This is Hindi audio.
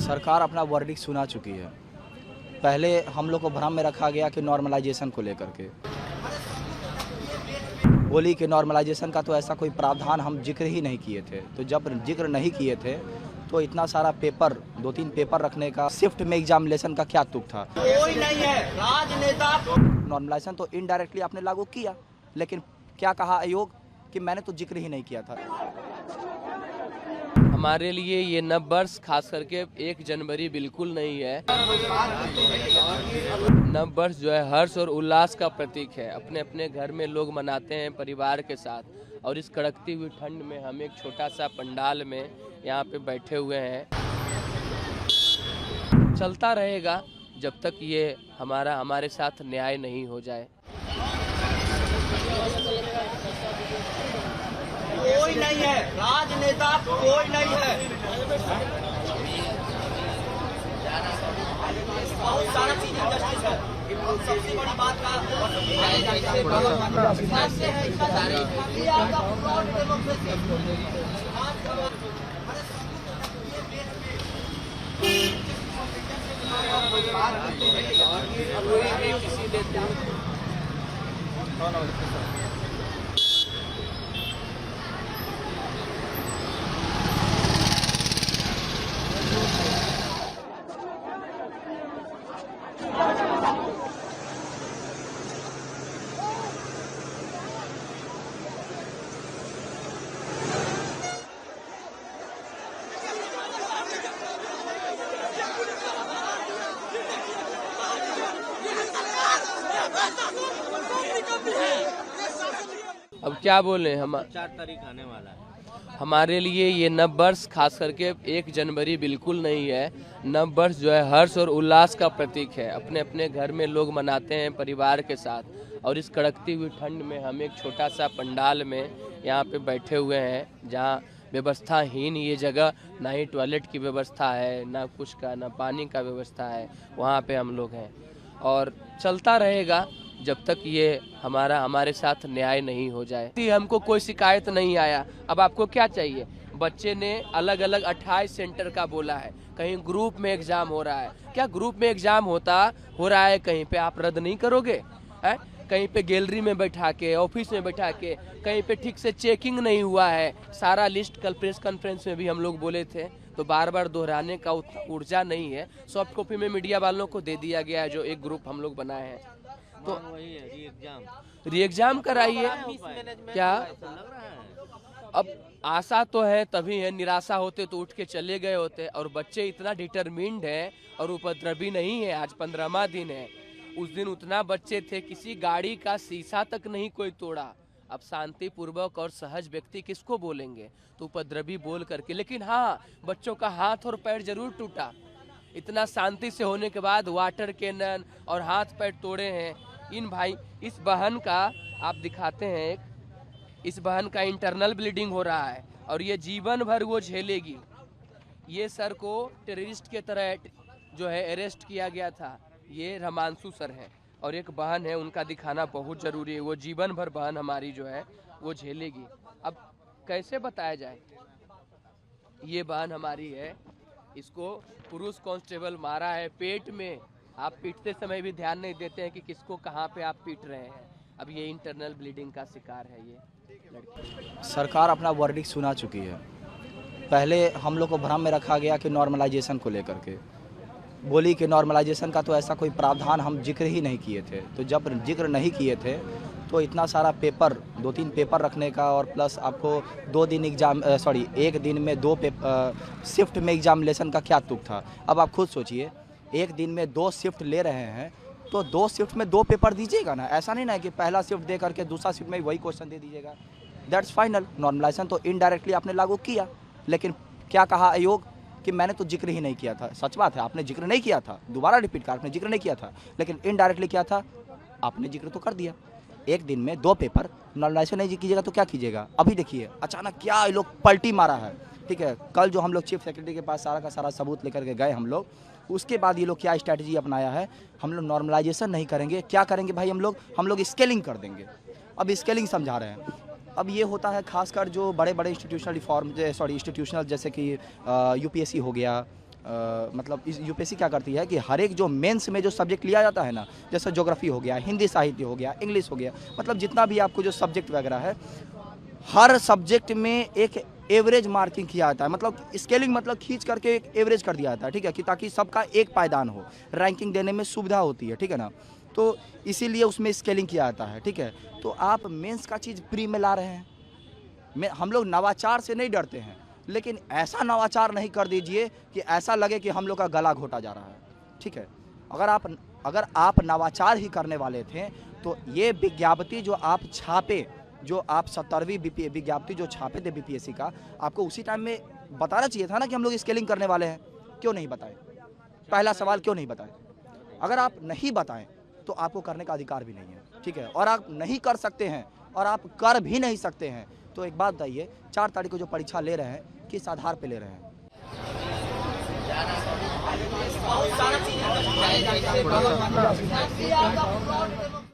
सरकार अपना वर्डिक्ट सुना चुकी है। पहले हम लोग को भ्रम में रखा गया कि नॉर्मलाइजेशन को लेकर के बोली कि नॉर्मलाइजेशन का तो ऐसा कोई प्रावधान हम जिक्र ही नहीं किए थे। तो जब जिक्र नहीं किए थे तो इतना सारा पेपर, 2-3 पेपर रखने का, शिफ्ट में एग्जामिनेशन का क्या तुक था? कोई नहीं है राजनेता। नॉर्मलाइजेशन तो इनडायरेक्टली आपने लागू किया, लेकिन क्या कहा आयोग कि मैंने तो जिक्र ही नहीं किया था। हमारे लिए ये नव वर्ष खास करके 1 जनवरी बिल्कुल नहीं है। नव वर्ष जो है हर्ष और उल्लास का प्रतीक है। अपने अपने घर में लोग मनाते हैं परिवार के साथ, और इस कड़कती हुई ठंड में हम एक छोटा सा पंडाल में यहाँ पे बैठे हुए हैं। चलता रहेगा जब तक ये हमारे साथ न्याय नहीं हो जाए। कोई नहीं है राजनेता, कोई नहीं है। बहुत सारा चीज इंडस्ट्रीज है। सबसे बड़ी बात का अब क्या बोले हम, 4 तारीख आने वाला है। हमारे लिए ये नव वर्ष खास करके 1 जनवरी बिल्कुल नहीं है। नव वर्ष जो है हर्ष और उल्लास का प्रतीक है। अपने अपने घर में लोग मनाते हैं परिवार के साथ, और इस कड़कती हुई ठंड में हम एक छोटा सा पंडाल में यहाँ पे बैठे हुए हैं, जहाँ व्यवस्थाहीन ये जगह, ना ही टॉयलेट की व्यवस्था है, ना कुछ का, ना पानी का व्यवस्था है। वहाँ पे हम लोग हैं, और चलता रहेगा जब तक ये हमारे साथ न्याय नहीं हो जाए। हमको कोई शिकायत नहीं आया। अब आपको क्या चाहिए? बच्चे ने अलग अलग 28 सेंटर का बोला है। कहीं ग्रुप में एग्जाम हो रहा है। क्या ग्रुप में एग्जाम हो रहा है कहीं पे आप रद्द नहीं करोगे? है कहीं पे गैलरी में बैठा के, ऑफिस में बैठा के, कहीं पे ठीक से चेकिंग नहीं हुआ है। सारा लिस्ट कल प्रेस कॉन्फ्रेंस में भी हम लोग बोले थे, तो बार बार दोहराने का ऊर्जा नहीं है। सॉफ्ट कॉपी में मीडिया वालों को दे दिया गया है, जो एक ग्रुप हम लोग बनाए हैं। तो वही है री एग्जाम कराइए। क्या अब आशा तो है तभी है, निराशा होते तो उठ के चले गए होते। और बच्चे इतना डिटरमिन्ड है और उपद्रवी नहीं है। आज 15वां दिन है। उस दिन उतना बच्चे थे, किसी गाड़ी का शीशा तक नहीं कोई तोड़ा। अब शांतिपूर्वक और सहज व्यक्ति किसको बोलेंगे? तो उपद्रवी बोल करके। लेकिन हाँ, बच्चों का हाथ और पैर जरूर टूटा। इतना शांति से होने के बाद वाटर कैनन और हाथ पैर तोड़े हैं इन भाई। इस बहन का आप दिखाते हैं, इस बहन का इंटरनल ब्लीडिंग हो रहा है, और ये जीवन भर वो झेलेगी। ये सर को टेररिस्ट के तरह जो है अरेस्ट किया गया था। ये रमांशु सर है, और एक बहन है, उनका दिखाना बहुत जरूरी है। वो जीवन भर बहन हमारी जो है वो झेलेगी। अब कैसे बताया जाए? ये बहन हमारी है, इसको पुरुष कांस्टेबल मारा है पेट में। आप पीटते समय भी ध्यान नहीं देते हैं कि किसको कहाँ पे आप पीट रहे हैं। अब ये इंटरनल ब्लीडिंग का शिकार है ये लड़की। सरकार अपना वर्डिक्ट सुना चुकी है। पहले हम लोग को भ्रम में रखा गया कि नॉर्मलाइजेशन को लेकर के बोली कि नॉर्मलाइजेशन का तो ऐसा कोई प्रावधान हम जिक्र ही नहीं किए थे। तो जब जिक्र नहीं किए थे तो इतना सारा पेपर, 2-3 पेपर रखने का, और प्लस आपको 2 दिन एक दिन में 2 शिफ्ट में एग्जामिनेशन का क्या तुक था? अब आप खुद सोचिए, एक दिन में 2 शिफ्ट ले रहे हैं तो 2 शिफ्ट में 2 पेपर दीजिएगा ना। ऐसा नहीं ना कि पहला शिफ्ट दे करके दूसरा शिफ्ट में वही क्वेश्चन दे दीजिएगा। That's final. नॉर्मलाइजेशन तो इनडायरेक्टली आपने लागू किया, लेकिन क्या कहा आयोग कि मैंने तो जिक्र ही नहीं किया था। सच बात है, आपने जिक्र नहीं किया था। दोबारा रिपीट कर, आपने जिक्र नहीं किया था, लेकिन इनडायरेक्टली क्या था, आपने जिक्र तो कर दिया। एक दिन में 2 पेपर नॉर्मलाइजेशन नहीं कीजिएगा तो क्या कीजिएगा? अभी देखिए अचानक क्या ये लोग पलटी मारा है। ठीक है, कल जो हम लोग चीफ सेक्रेटरी के पास सारा का सारा सबूत लेकर के गए हम लोग, उसके बाद ये लोग क्या स्ट्रैटेजी अपनाया है, हम लोग नॉर्मलाइजेशन नहीं करेंगे, क्या करेंगे भाई, हम लोग स्केलिंग कर देंगे। अब स्केलिंग समझा रहे हैं। अब ये होता है खासकर जो बड़े बड़े इंस्टीट्यूशनल जैसे कि यूपीएससी हो गया, मतलब इस यूपीएससी क्या करती है कि हर एक जो मेंस में जो सब्जेक्ट लिया जाता है ना, जैसे ज्योग्राफी हो गया, हिंदी साहित्य हो गया, इंग्लिश हो गया, मतलब जितना भी आपको जो सब्जेक्ट वगैरह है, हर सब्जेक्ट में एक एवरेज मार्किंग किया जाता है, मतलब स्केलिंग मतलब खींच करके एक एवरेज कर दिया जाता है, ठीक है, कि ताकि सबका एक पायदान हो, रैंकिंग देने में सुविधा होती है, ठीक है ना। तो इसीलिए उसमें स्केलिंग किया जाता है, ठीक है। तो आप मेंस का चीज़ प्री में ला रहे हैं। हम लोग नवाचार से नहीं डरते हैं, लेकिन ऐसा नवाचार नहीं कर दीजिए कि ऐसा लगे कि हम लोग का गला घोटा जा रहा है, ठीक है। अगर आप नवाचार ही करने वाले थे तो ये विज्ञप्ति जो आप छापे, जो आप 70वीं विज्ञप्ति जो छापे थे बीपीएससी का, आपको उसी टाइम में बताना चाहिए था ना कि हम लोग स्केलिंग करने वाले हैं। क्यों नहीं बताए? पहला सवाल क्यों नहीं बताए? अगर आप नहीं बताएं तो आपको करने का अधिकार भी नहीं है, ठीक है। और आप नहीं कर सकते हैं और आप कर भी नहीं सकते हैं। तो एक बात बताइए, 4 तारीख को जो परीक्षा ले रहे हैं, किस आधार पे ले रहे हैं? बहुत सारा चीज